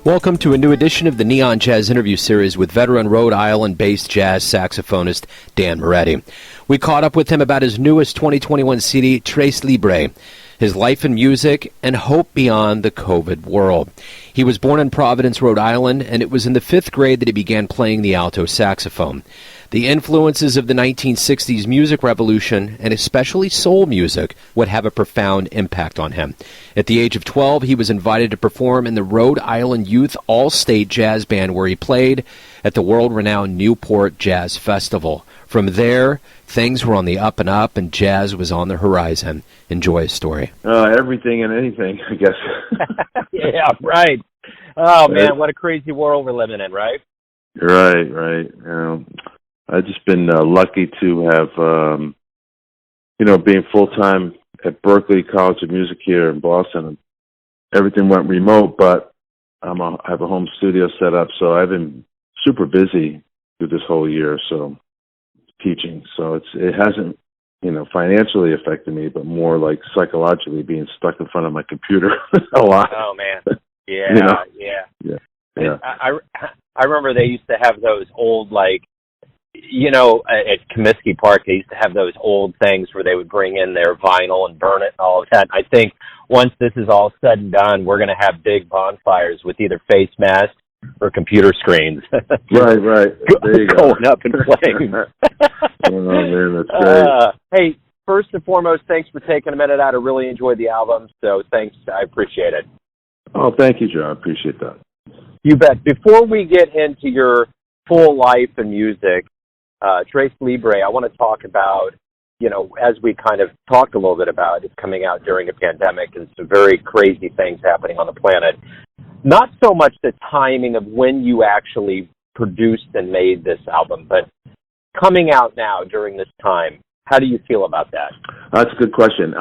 Welcome to a new edition of the Neon Jazz interview series with veteran Rhode Island-based jazz saxophonist Dan Moretti. We caught up with him about his newest 2021 CD, Tres Libre, his life in music, and hope beyond the COVID world. He was born in Providence, Rhode Island, and it was in the 5th grade that he began playing the alto saxophone. The influences of the 1960s music revolution, and especially soul music, would have a profound impact on him. At the age of 12, he was invited to perform in the Rhode Island Youth All-State Jazz Band, where he played at the world-renowned Newport Jazz Festival. From there, things were on the up and up, and jazz was on the horizon. Enjoy his story. Everything and anything, I guess. Yeah, right. Oh, man, what a crazy world we're living in, right? Right. I've just been lucky to have, being full-time at Berklee College of Music here in Boston. Everything went remote, but I have a home studio set up, so I've been super busy through this whole year, so teaching. So it hasn't, financially affected me, but more like psychologically being stuck in front of my computer a lot. Oh, man. Yeah. I remember they used to have those old, at Comiskey Park, they used to have those old things where they would bring in their vinyl and burn it and all of that. I think once this is all said and done, we're going to have big bonfires with either face masks or computer screens. Right. There you go. Going up in flames. Oh, man, that's great. Hey, first and foremost, thanks for taking a minute out. I really enjoyed the album, so thanks. I appreciate it. Oh, thank you, Joe. I appreciate that. You bet. Before we get into your full life and music, Tres Libre, I want to talk about, as we kind of talked a little bit about, it's coming out during a pandemic and some very crazy things happening on the planet. Not so much the timing of when you actually produced and made this album, but coming out now during this time, how do you feel about that? That's a good question.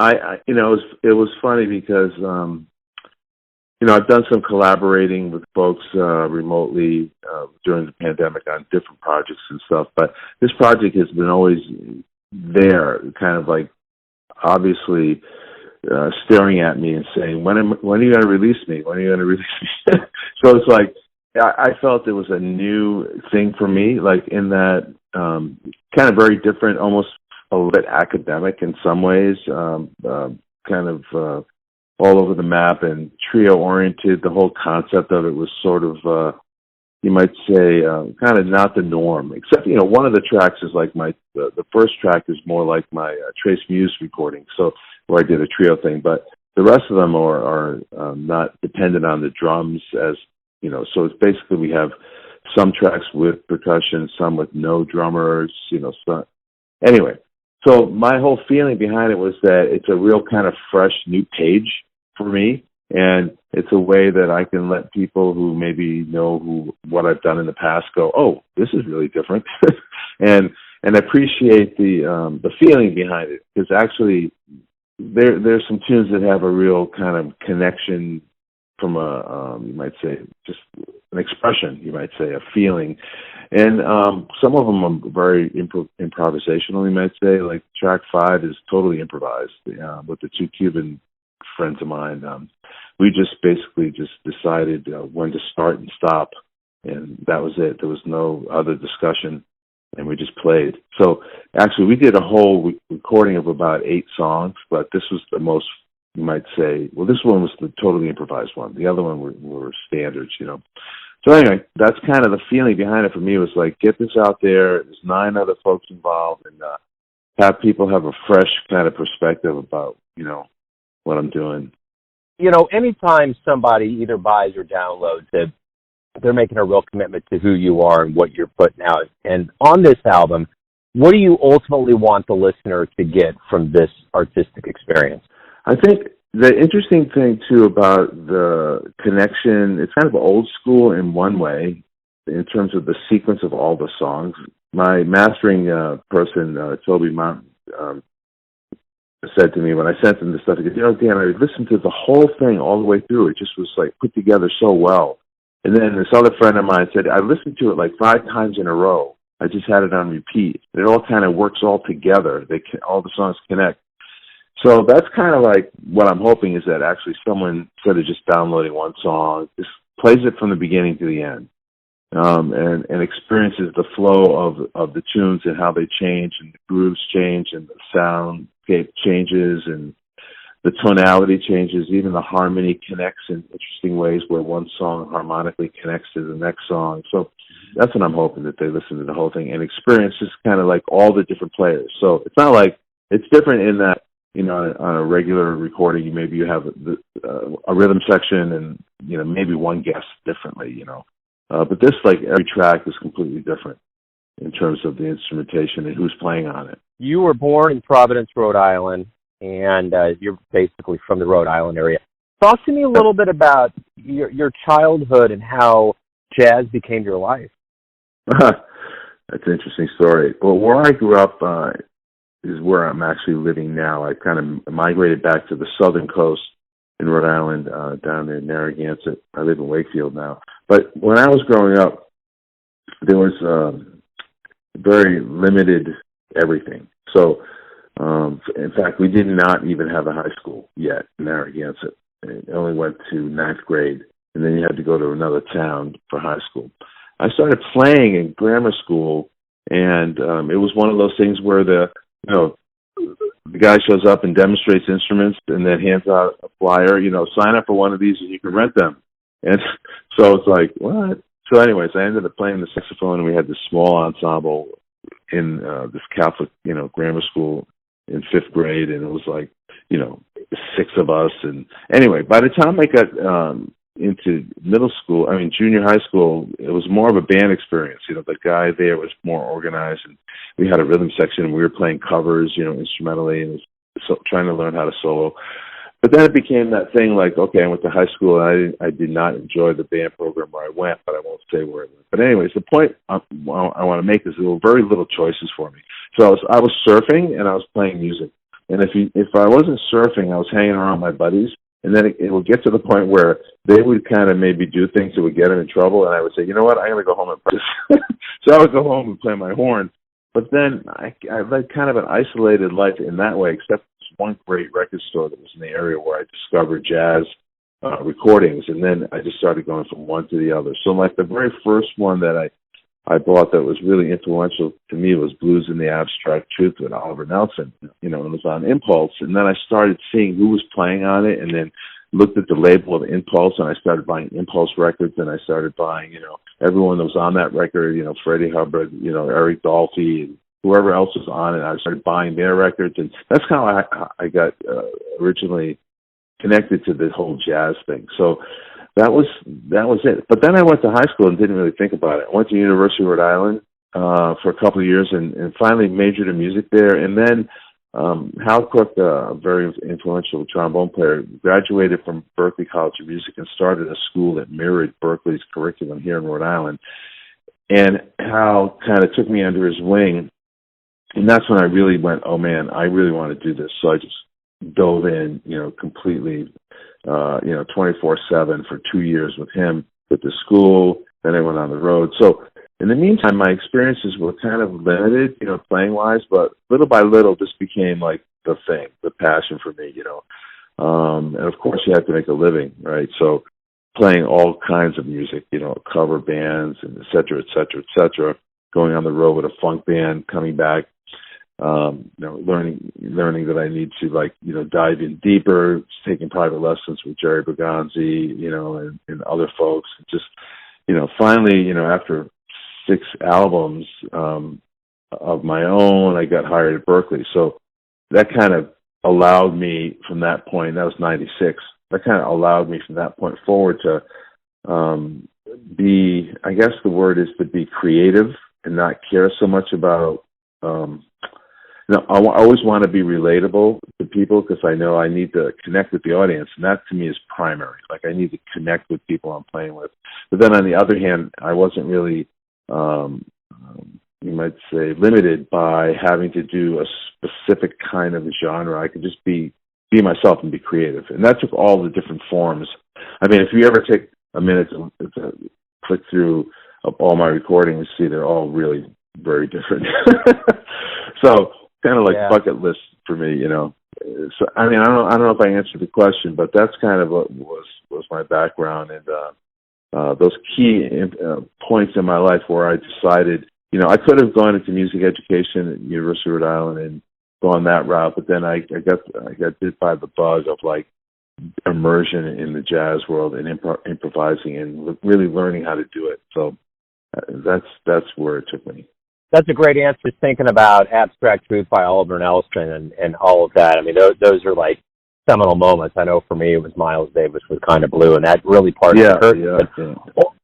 It was funny because, I've done some collaborating with folks remotely during the pandemic on different projects and stuff, but this project has been always there, kind of like obviously staring at me and saying, when are you going to release me? When are you going to release me? So it's like, I felt it was a new thing for me, like in that kind of very different, almost a little bit academic in some ways, kind of all over the map and trio-oriented. The whole concept of it was sort of, you might say, kind of not the norm. Except, one of the tracks is like the first track is more like my Trace Muse recording, so where I did a trio thing. But the rest of them are not dependent on the drums, as so it's basically we have some tracks with percussion, some with no drummers. Anyway, so my whole feeling behind it was that it's a real kind of fresh new page for me, and it's a way that I can let people who maybe know what I've done in the past go, oh, this is really different, and appreciate the feeling behind it, because actually there's some tunes that have a real kind of connection from you might say, just an expression, you might say, a feeling, and some of them are very improvisational, you might say. Like track 5 is totally improvised with the 2 Cuban friends of mine. We just basically decided when to start and stop, and that was it. There was no other discussion, and we just played. So actually we did a whole recording of about 8 songs, but this was the most, you might say, well, this one was the totally improvised one. The other one were standards, So anyway, that's kind of the feeling behind it for me, was like, get this out there. There's 9 other folks involved, and have people have a fresh kind of perspective about, what I'm doing. Anytime somebody either buys or downloads it, they're making a real commitment to who you are and what you're putting out. And on this album, what do you ultimately want the listener to get from this artistic experience? I think the interesting thing, too, about the connection, it's kind of old school in one way, in terms of the sequence of all the songs. My mastering person, Toby Mont, said to me when I sent him the stuff, he goes, Dan, I listened to the whole thing all the way through. It just was like put together so well. And then this other friend of mine said, I listened to it like 5 times in a row. I just had it on repeat. It all kind of works all together. All the songs connect. So that's kind of like what I'm hoping, is that actually someone, instead of just downloading one song, just plays it from the beginning to the end, and experiences the flow of the tunes and how they change and the grooves change and the soundscape changes and the tonality changes. Even the harmony connects in interesting ways where one song harmonically connects to the next song. So that's what I'm hoping, that they listen to the whole thing and experience just kind of like all the different players. So it's not like, it's different in that, you know, on a regular recording, you have a rhythm section and, you know, maybe one guest differently, you know. But this, like, every track is completely different in terms of the instrumentation and who's playing on it. You were born in Providence, Rhode Island, and you're basically from the Rhode Island area. Talk to me a little bit about your childhood and how jazz became your life. That's an interesting story. Well, where I grew up is where I'm actually living now. I kind of migrated back to the southern coast in Rhode Island, down there in Narragansett. I live in Wakefield now. But when I was growing up, there was very limited everything. So, in fact, we did not even have a high school yet in Narragansett. It only went to ninth grade, and then you had to go to another town for high school. I started playing in grammar school, and it was one of those things where the guy shows up and demonstrates instruments and then hands out a flyer, sign up for one of these and you can rent them. And so it's like, what? So anyways, I ended up playing the saxophone, and we had this small ensemble in this Catholic, grammar school in fifth grade, and it was like, 6 of us. And anyway, by the time I got into junior high school, it was more of a band experience. The guy there was more organized, and we had a rhythm section, and we were playing covers, instrumentally, and trying to learn how to solo. But then it became that thing like, okay, I went to high school, and I did not enjoy the band program where I went, but I won't say where I went. But anyways, the point I want to make is there were very little choices for me. So I was surfing, and I was playing music. And if I wasn't surfing, I was hanging around my buddies. And then it would get to the point where they would kind of maybe do things that would get them in trouble, and I would say, you know what, I'm going to go home and practice. So I would go home and play my horn. But then I led kind of an isolated life in that way, except one great record store that was in the area where I discovered jazz recordings, and then I just started going from one to the other. So like the very first one that I bought that was really influential to me was Blues in the Abstract Truth with Oliver Nelson. It was on Impulse, and then I started seeing who was playing on it, and then looked at the label of Impulse, and I started buying Impulse records, and I started buying, everyone that was on that record, Freddie Hubbard, Eric Dolphy, and whoever else was on it. I started buying their records, and that's how I got originally connected to this whole jazz thing. So that was it. But then I went to high school and didn't really think about it. I went to the University of Rhode Island for a couple of years, and finally majored in music there. And then Hal Cook, a very influential trombone player, graduated from Berklee College of Music and started a school that mirrored Berklee's curriculum here in Rhode Island. And Hal kind of took me under his wing, and that's when I really went, oh man, I really want to do this. So I just dove in, completely, 24/7 for 2 years with him at the school. Then I went on the road. So in the meantime, my experiences were kind of limited, playing wise, but little by little, this became like the thing, the passion for me, and of course you have to make a living, right? So playing all kinds of music, cover bands and et cetera, et cetera, et cetera, going on the road with a funk band, coming back, learning that I need to dive in deeper, taking private lessons with Jerry Bergonzi, and other folks. Just, finally, after 6 albums of my own, I got hired at Berklee. So that kind of allowed me from that point, that was 96, that kind of allowed me from that point forward to be, I guess the word is to be creative and not care so much about, I always want to be relatable to people because I know I need to connect with the audience, and that to me is primary. Like I need to connect with people I'm playing with. But then on the other hand, I wasn't really, you might say, limited by having to do a specific kind of genre. I could just be myself and be creative. And that took all the different forms. I mean, if you ever take a minute to click through all my recordings, see they're all really very different. So kind of like bucket list for me, So I mean, I don't know if I answered the question, but that's kind of what was my background, and those key points in my life where I decided, I could have gone into music education at University of Rhode Island and gone that route, but then I got bit by the bug of like immersion in the jazz world and improvising and really learning how to do it. So that's where it took me. That's a great answer. Thinking about Abstract Truth by Oliver Nelson and all of that. I mean, those are like seminal moments. I know for me it was Miles Davis with Kind of Blue, and that really parted the curtain.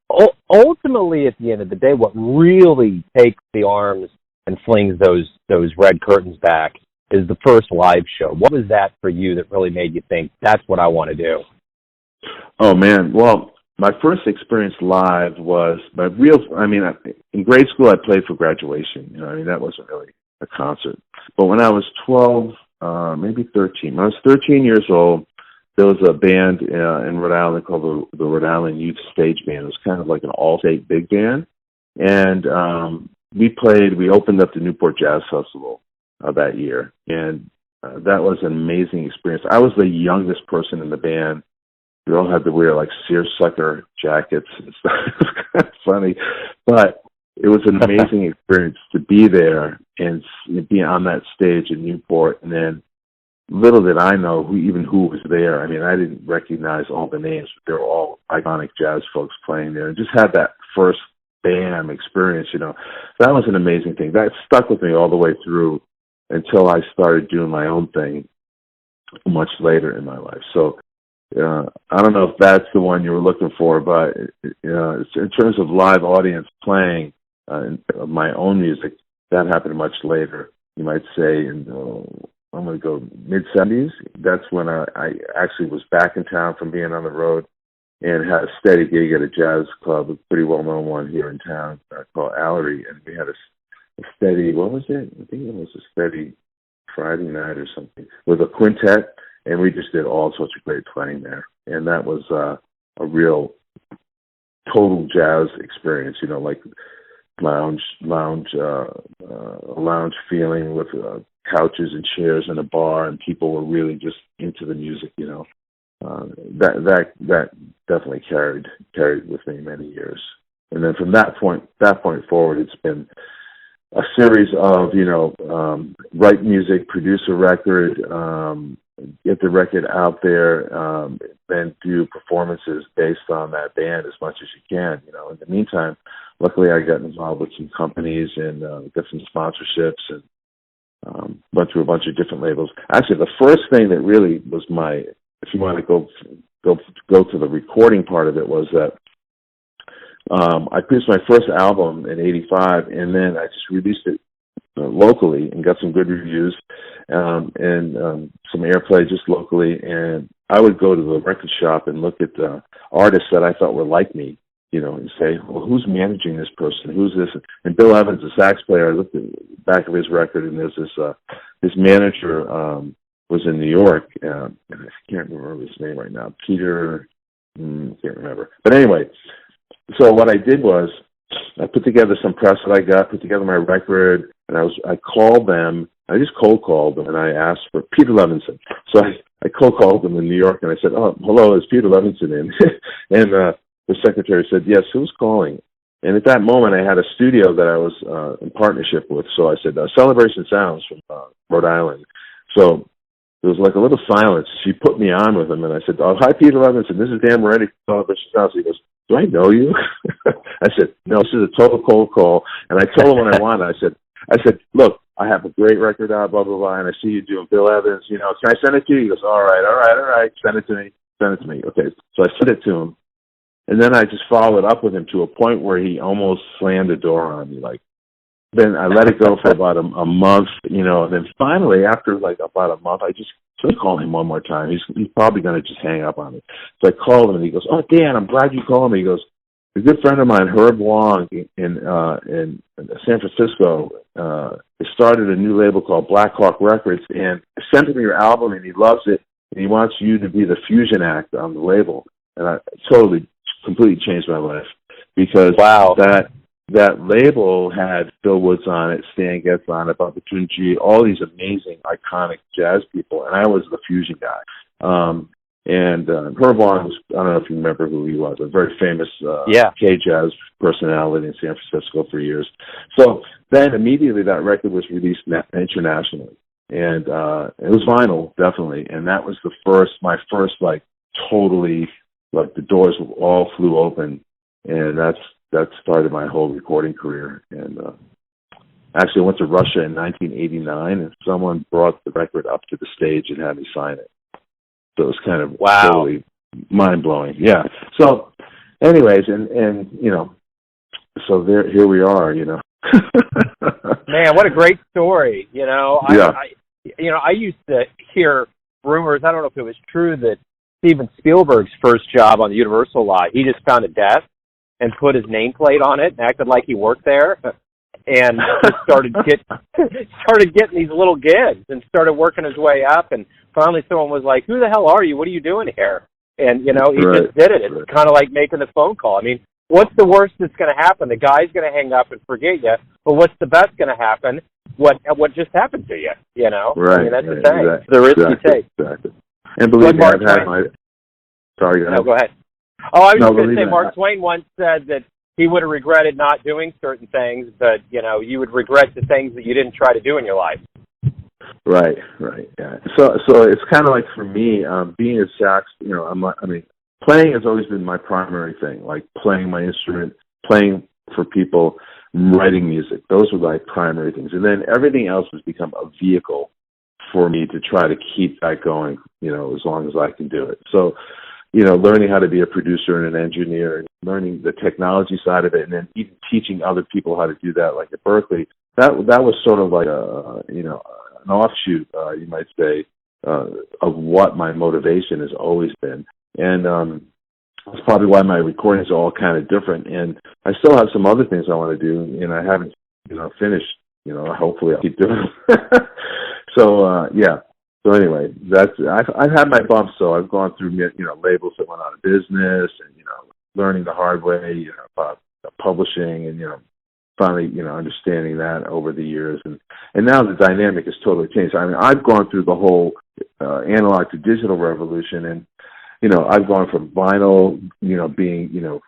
But ultimately, at the end of the day, what really takes the arms and flings those red curtains back is the first live show. What was that for you that really made you think, that's what I want to do? Oh, man. Well, my first experience live was in grade school, I played for graduation. That wasn't really a concert. But when I was 12, maybe 13, when I was 13 years old, there was a band in Rhode Island called the Rhode Island Youth Stage Band. It was kind of like an all-state big band. And we opened up the Newport Jazz Festival that year. And that was an amazing experience. I was the youngest person in the band. We all had to wear like seersucker jackets and stuff. It was kind of funny, but it was an amazing experience to be there and be on that stage in Newport. And then little did I know who was there. I didn't recognize all the names, but they were all iconic jazz folks playing there, and just had that first bam experience. That was an amazing thing. That stuck with me all the way through until I started doing my own thing much later in my life. So I don't know if that's the one you were looking for, but in terms of live audience playing my own music, that happened much later. You might say I'm going to go mid-70s. That's when I actually was back in town from being on the road and had a steady gig at a jazz club, a pretty well-known one here in town called Allery, and we had a steady, what was it? I think it was a steady Friday night or something with a quintet. And we just did all sorts of great playing there. And that was a real total jazz experience, like lounge feeling with couches and chairs and a bar, and people were really just into the music, That definitely carried with me many years. And then from that point forward, it's been a series of, write music, produce a record, get the record out there, then do performances based on that band as much as you can. In the meantime, luckily I got involved with some companies and got some sponsorships and went through a bunch of different labels. Actually, the first thing that really was if you want to go to the recording part of it, was that I produced my first album in '85, and then I just released it locally and got some good reviews and some airplay just locally. And I would go to the record shop and look at the artists that I thought were like me, and say, well, who's managing this person? Who's this? And Bill Evans, the sax player, I looked at the back of his record, and there's this manager was in New York, and I can't remember his name right now. Peter, can't remember. But anyway, so what I did was I put together some press that I got, put together my record, and I called them. I just cold called them, and I asked for Peter Levinson. So I cold called them in New York, and I said, "Oh, hello, is Peter Levinson in?" And the secretary said, "Yes, who's calling?" And at that moment, I had a studio that I was in partnership with. So I said, Celebration Sounds from Rhode Island. So there was like a little silence. She put me on with him, and I said, "Oh, hi, Peter Levinson. This is Dan Moretti from Celebration Sounds." He goes, "Do I know you?" I said, "No, this is a total cold call." And I told him what I wanted. I said, "Look, I have a great record out, blah, blah, blah, and I see you doing Bill Evans. Can I send it to you?" He goes, all right. Send it to me. Okay. So I sent it to him. And then I just followed up with him to a point where he almost slammed the door on me. Then I let it go for about a month, and then finally, after about a month, I just call him one more time. He's probably going to just hang up on me. So I called him, and he goes, "Oh, Dan, I'm glad you called me." He goes, "A good friend of mine, Herb Wong, in San Francisco, started a new label called Black Hawk Records, and sent him your album, and he loves it, and he wants you to be the fusion act on the label." And I completely changed my life, because that label had Phil Woods on it, Stan Getz on it, Bubba Tunji, all these amazing, iconic jazz people, and I was the fusion guy. And Herb Vaughn was, I don't know if you remember who he was, a very famous K-Jazz personality in San Francisco for years. So then immediately that record was released internationally. And it was vinyl, definitely. And that was my first, like, totally, like, the doors all flew open. And that started my whole recording career. And actually, I went to Russia in 1989, and someone brought the record up to the stage and had me sign it. So it was kind of totally mind-blowing. Yeah. So anyways, and you know, so here we are, you know. Man, what a great story. You know, I used to hear rumors, I don't know if it was true, that Steven Spielberg's first job on the Universal lot, he just found a desk and put his nameplate on it and acted like he worked there. And just started getting these little gigs and started working his way up. And finally someone was like, "Who the hell are you? What are you doing here?" And, you know, he just did it. It's kind of like making the phone call. I mean, what's the worst that's going to happen? The guy's going to hang up and forget you. But what's the best going to happen? What just happened to you, you know? Right. I mean, that's the thing. Exactly. The risk you take. Exactly. And believe me, I've had my... Sorry, go ahead. No, go ahead. Oh, I was just going to say, Mark Twain once said that he would have regretted not doing certain things, but, you know, you would regret the things that you didn't try to do in your life. Right, yeah. So it's kind of like, for me, being a sax, you know, playing has always been my primary thing, like playing my instrument, playing for people, writing music. Those were my primary things. And then everything else has become a vehicle for me to try to keep that going, you know, as long as I can do it. So, you know, learning how to be a producer and an engineer, and learning the technology side of it, and then even teaching other people how to do that, like at Berkeley, that was sort of like an offshoot, you might say, of what my motivation has always been. And that's probably why my recordings are all kind of different. And I still have some other things I want to do, and I haven't, you know, finished. You know, hopefully I'll keep doing them. So, yeah. So anyway, I've had my bumps. So I've gone through, you know, labels that went out of business, and, you know, learning the hard way, you know, about publishing, and, you know, finally, you know, understanding that over the years. And now the dynamic has totally changed. I mean, I've gone through the whole analog to digital revolution, and, you know, I've gone from vinyl, you know, being, you know,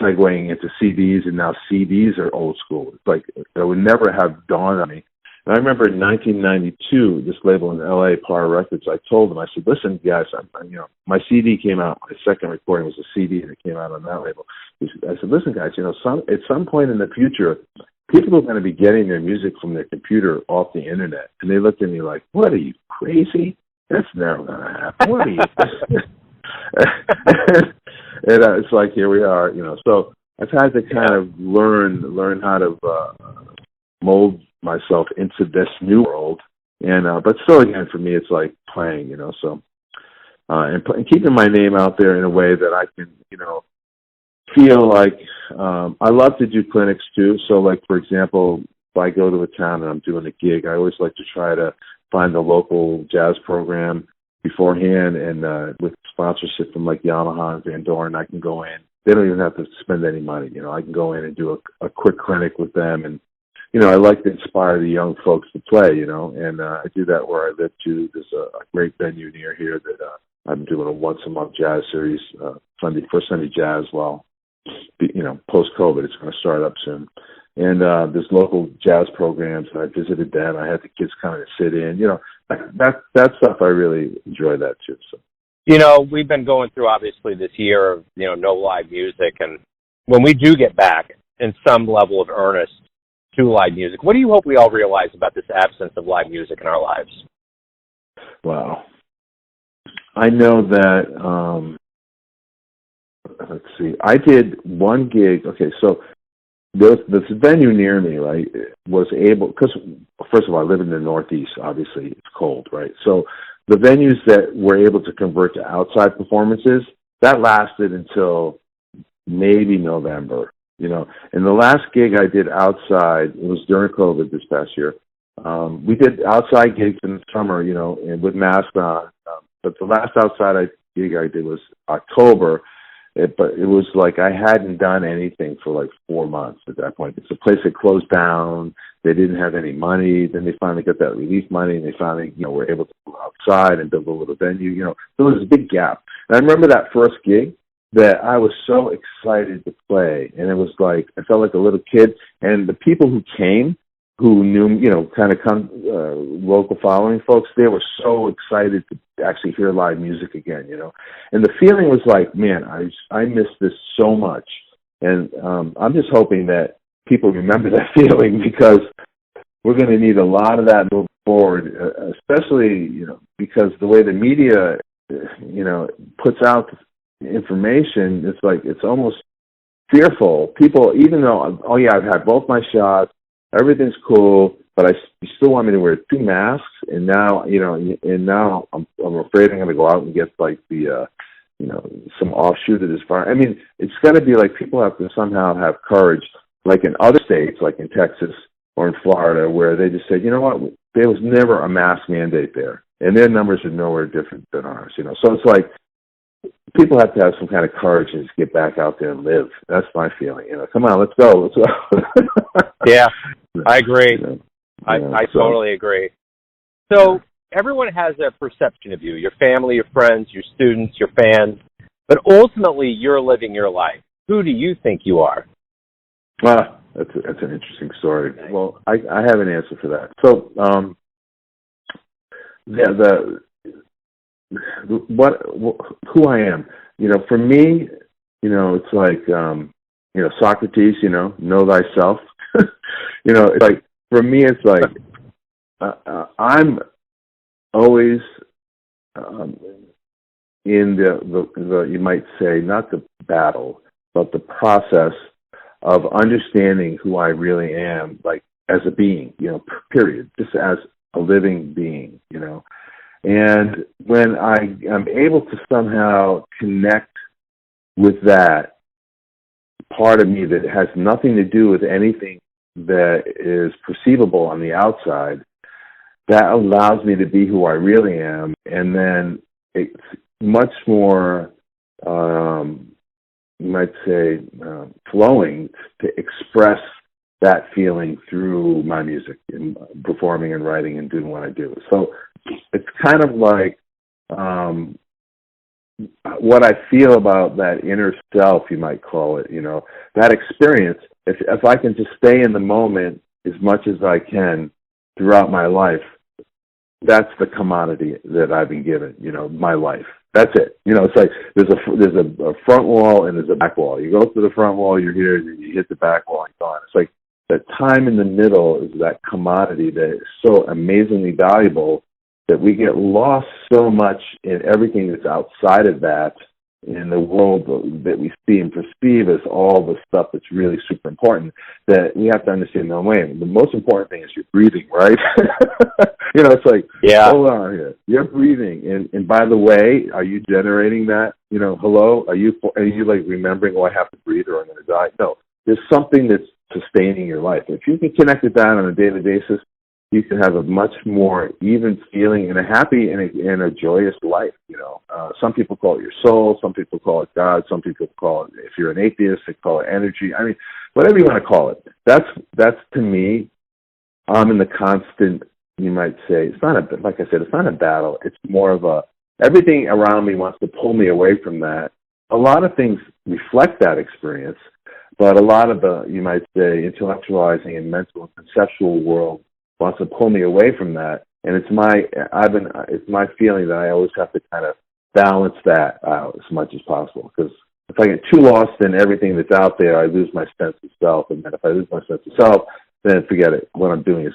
segueing into CDs, and now CDs are old school. It's like, it would never have dawned on me. And I remember in 1992, this label in LA, Par Records, I told them, I said, "Listen, guys, you know, my CD came out. My second recording was a CD that came out on that label." I said, "Listen, guys, you know, at some point in the future, people are going to be getting their music from their computer off the internet." And they looked at me like, "What, are you crazy? That's never going to happen. What are you?" And it's like, here we are, you know. So I've had to kind of learn how to mold myself into this new world, and but still, again, for me, it's like playing, you know. So and keeping my name out there in a way that I can, you know, feel like I love to do clinics too. So, like, for example, if I go to a town and I'm doing a gig, I always like to try to find the local jazz program beforehand, and with sponsorship from like Yamaha and Van Doren, I can go in. They don't even have to spend any money, you know. I can go in and do a quick clinic with them, and, you know, I like to inspire the young folks to play, you know, and I do that where I live too. There's a great venue near here that I'm doing a once-a-month jazz series, Sunday Jazz. Well, you know, post-COVID, it's going to start up soon. And there's local jazz programs, and I visited them. I had the kids come and sit in. You know, that stuff, I really enjoy that too. So, you know, we've been going through, obviously, this year of, you know, no live music. And when we do get back in some level of earnest to live music, what do you hope we all realize about this absence of live music in our lives? Wow. I know that, let's see, I did one gig. Okay, so this venue near me, right, was able, because first of all, I live in the Northeast, obviously, it's cold, right? So the venues that were able to convert to outside performances, that lasted until maybe November. You know, and the last gig I did outside, it was during COVID this past year. We did outside gigs in the summer, you know, and with masks on. But the last outside gig I did was October. But it was like I hadn't done anything for like 4 months at that point. It's a place that closed down. They didn't have any money. Then they finally got that relief money, and they finally, were able to go outside and build a little venue. So there was a big gap. And I remember that first gig that I was so excited to play, and it was like I felt like a little kid. And the people who came, who knew, local following folks, they were so excited to actually hear live music again. And the feeling was like, man, I miss this so much. And I'm just hoping that people remember that feeling, because we're going to need a lot of that moving forward, especially, because the way the media, puts out information, it's almost fearful. People, even though, I've had both my shots, everything's cool, but you still want me to wear 2 masks, and now, I'm afraid I'm going to go out and get some offshoot of this fire. I mean, it's going to be like people have to somehow have courage, like in other states, like in Texas or in Florida, where they just said, you know what, there was never a mask mandate there, and their numbers are nowhere different than ours. So it's like people have to have some kind of courage and just get back out there and live. That's my feeling. Come on, let's go. Yeah, I agree. I totally agree. So everyone has a perception of you, your family, your friends, your students, your fans, but ultimately you're living your life. Who do you think you are? That's an interesting story. Well, I have an answer for that. So, who I am, for me, it's like, Socrates, know thyself. It's like, for me, it's like, I'm always in the you might say, not the battle, but the process of understanding who I really am, like as a being, period, just as a living being, And when I am able to somehow connect with that part of me that has nothing to do with anything that is perceivable on the outside, that allows me to be who I really am. And then it's much more, you might say, flowing to express that feeling through my music and performing and writing and doing what I do. So it's kind of like what I feel about that inner self, you might call it, that experience. If I can just stay in the moment as much as I can throughout my life, that's the commodity that I've been given, my life. That's it. It's like there's a front wall and there's a back wall. You go to the front wall, you're here, and you hit the back wall and gone. It's like that time in the middle is that commodity that is so amazingly valuable that we get lost so much in everything that's outside of that, in the world that we see and perceive as all the stuff that's really super important, that we have to understand, no way. The most important thing is you're breathing, right? It's like, hold on here. You're breathing. And by the way, are you generating that? Hello? Are you like remembering, I have to breathe or I'm going to die? No. There's something that's sustaining your life. If you can connect with that on a daily basis, you can have a much more even feeling and a happy and a joyous life. Some people call it your soul, some people call it God, some people call it, if you're an atheist, they call it energy. I mean, whatever you want to call it. That's to me, I'm in the constant, you might say, it's not a battle. It's more of everything around me wants to pull me away from that. A lot of things reflect that experience, but a lot of the, you might say, intellectualizing and mental and conceptual world wants to pull me away from that, and it's my feeling that I always have to kind of balance that out as much as possible, because if I get too lost in everything that's out there, I lose my sense of self, and then if I lose my sense of self, then forget it. What I'm doing is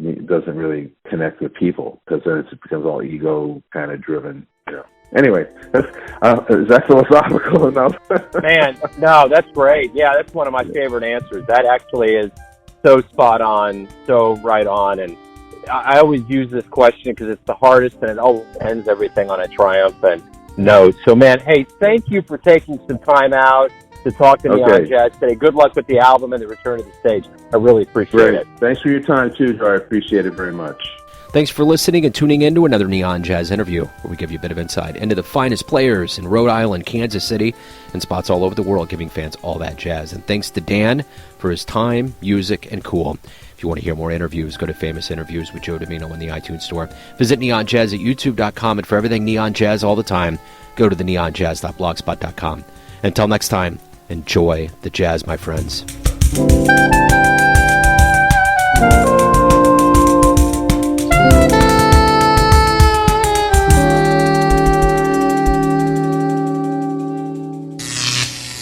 it doesn't really connect with people, because then it becomes all ego kind of driven. Anyway, is that philosophical enough? Man, no, that's great. Yeah, that's one of my favorite answers. That actually is so spot on, so right on. And I always use this question because it's the hardest, and it always ends everything on a triumphant note. So, man, hey, thank you for taking some time out to talk to me on Jazz today. Good luck with the album and the return to the stage. I really appreciate it. Thanks for your time, too, Joe. I appreciate it very much. Thanks for listening and tuning in to another Neon Jazz interview, where we give you a bit of insight into the finest players in Rhode Island, Kansas City, and spots all over the world, giving fans all that jazz. And thanks to Dan for his time, music, and cool. If you want to hear more interviews, go to Famous Interviews with Joe Domino in the iTunes Store. Visit neonjazz at youtube.com, and for everything Neon Jazz all the time, go to the neonjazz.blogspot.com. Until next time, enjoy the jazz, my friends.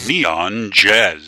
Neon Jazz.